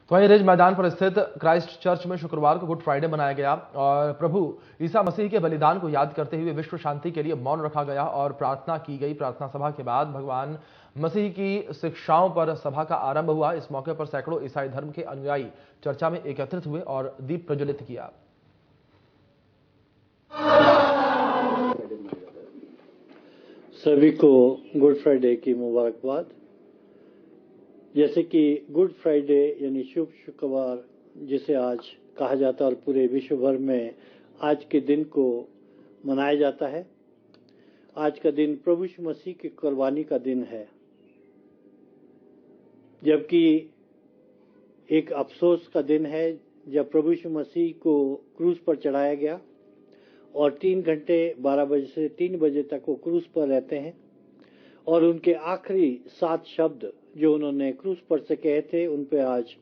तो वहीं रिज मैदान पर स्थित क्राइस्ट चर्च में शुक्रवार को गुड फ्राइडे मनाया गया और प्रभु ईसा मसीह के बलिदान को याद करते हुए विश्व शांति के लिए मौन रखा गया और प्रार्थना की गई। प्रार्थना सभा के बाद भगवान मसीह की शिक्षाओं पर सभा का आरंभ हुआ। इस मौके पर सैकड़ों ईसाई धर्म के अनुयायी चर्चा में एकत्रित हुए और दीप प्रज्वलित किया। सभी को गुड फ्राइडे की मुबारकबाद। जैसे कि गुड फ्राइडे यानी शुभ शुक्रवार जिसे आज कहा जाता है और पूरे विश्व भर में आज के दिन को मनाया जाता है। आज का दिन प्रभु यीशु मसीह की कुर्बानी का दिन है, जबकि एक अफसोस का दिन है जब प्रभु यीशु मसीह को क्रूस पर चढ़ाया गया और 3 घंटे 12 बजे से 3 बजे तक वो क्रूस पर रहते हैं और उनके आखिरी 7 शब्द जो उन्होंने क्रूस पर से कहे थे उन पे आज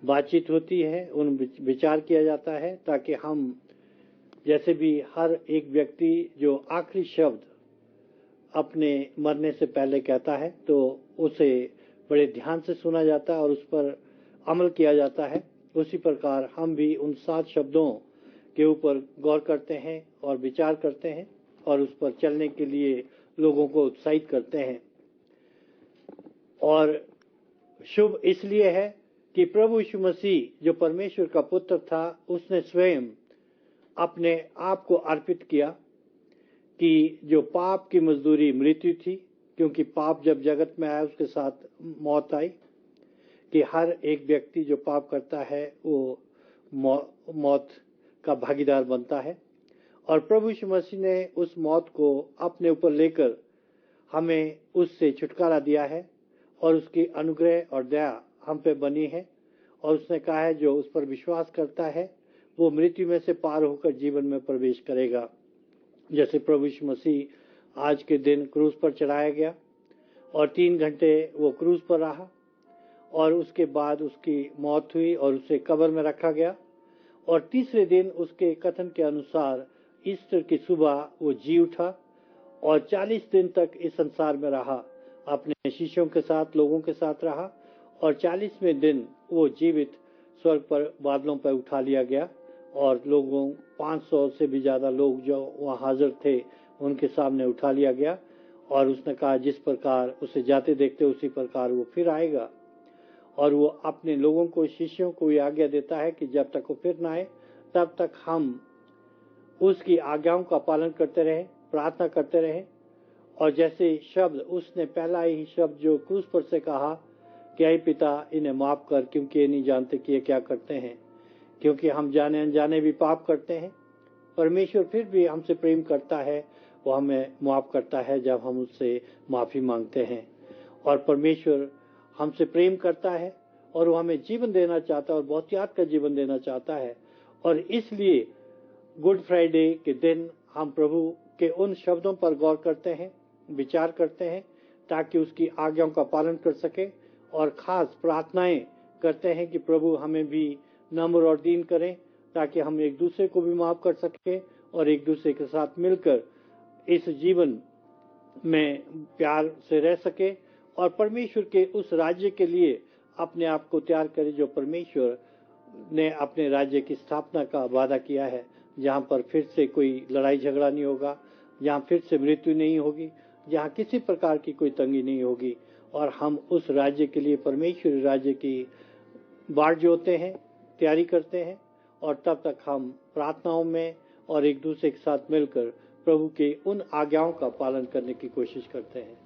बातचीत होती है, उन विचार किया जाता है, ताकि हम जैसे भी हर एक व्यक्ति जो आखिरी शब्द अपने मरने से पहले कहता है तो उसे बड़े ध्यान से सुना जाता है और उस पर अमल किया जाता है। उसी प्रकार हम भी उन 7 शब्दों के ऊपर गौर करते हैं और विचार करते हैं और उस पर चलने के लिए लोगों को उत्साहित करते हैं। और शुभ इसलिए है कि प्रभु यीशु मसीह जो परमेश्वर का पुत्र था, उसने स्वयं अपने आप को अर्पित किया कि जो पाप की मजदूरी मृत्यु थी, क्योंकि पाप जब जगत में आया उसके साथ मौत आई, कि हर एक व्यक्ति जो पाप करता है वो मौत का भागीदार बनता है। और प्रभु यीशु मसीह ने उस मौत को अपने ऊपर लेकर हमें उससे छुटकारा दिया है और उसकी अनुग्रह और दया हम पे बनी है। और उसने कहा है जो उस पर विश्वास करता है वो मृत्यु में से पार होकर जीवन में प्रवेश करेगा। जैसे प्रभु यीशु मसीह आज के दिन क्रूस पर चढ़ाया गया और 3 घंटे वो क्रूस पर रहा और उसके बाद उसकी मौत हुई और उसे कब्र में रखा गया और तीसरे दिन उसके कथन के अनुसार ईस्टर की सुबह वो जी उठा और 40 दिन तक इस संसार में रहा, अपने शिष्यों के साथ लोगों के साथ रहा और 40वें दिन वो जीवित स्वर्ग पर बादलों पर उठा लिया गया और लोगों 500 से भी ज्यादा लोग जो वहां हाजिर थे उनके सामने उठा लिया गया। और उसने कहा जिस प्रकार उसे जाते देखते उसी प्रकार वो फिर आएगा और वो अपने लोगों को शिष्यों को ये आज्ञा देता है कि जब तक वो फिर ना आए तब तक हम उसकी आज्ञाओं का पालन करते रहे, प्रार्थना करते रहे। और जैसे शब्द उसने पहला ही शब्द जो क्रूस पर से कहा कि ऐ पिता इन्हें माफ कर क्योंकि ये नहीं जानते कि ये क्या करते हैं, क्योंकि हम जाने अनजाने भी पाप करते हैं। परमेश्वर फिर भी हमसे प्रेम करता है, वो हमें माफ करता है जब हम उससे माफी मांगते हैं। और परमेश्वर हमसे प्रेम करता है और वो हमें जीवन देना चाहता है और बहुतायत का जीवन देना चाहता है। और इसलिए गुड फ्राइडे के दिन हम प्रभु के उन शब्दों पर गौर करते हैं, विचार करते हैं, ताकि उसकी आज्ञाओं का पालन कर सके और खास प्रार्थनाएं करते हैं कि प्रभु हमें भी नम्र और दीन करें ताकि हम एक दूसरे को भी माफ कर सके और एक दूसरे के साथ मिलकर इस जीवन में प्यार से रह सके और परमेश्वर के उस राज्य के लिए अपने आप को तैयार करे जो परमेश्वर ने अपने राज्य की स्थापना का वादा किया है, जहाँ पर फिर से कोई लड़ाई झगड़ा नहीं होगा, जहाँ फिर से मृत्यु नहीं होगी, जहाँ किसी प्रकार की कोई तंगी नहीं होगी। और हम उस राज्य के लिए परमेश्वरी राज्य की बाट जोते हैं, तैयारी करते हैं और तब तक हम प्रार्थनाओं में और एक दूसरे के साथ मिलकर प्रभु के उन आज्ञाओं का पालन करने की कोशिश करते हैं।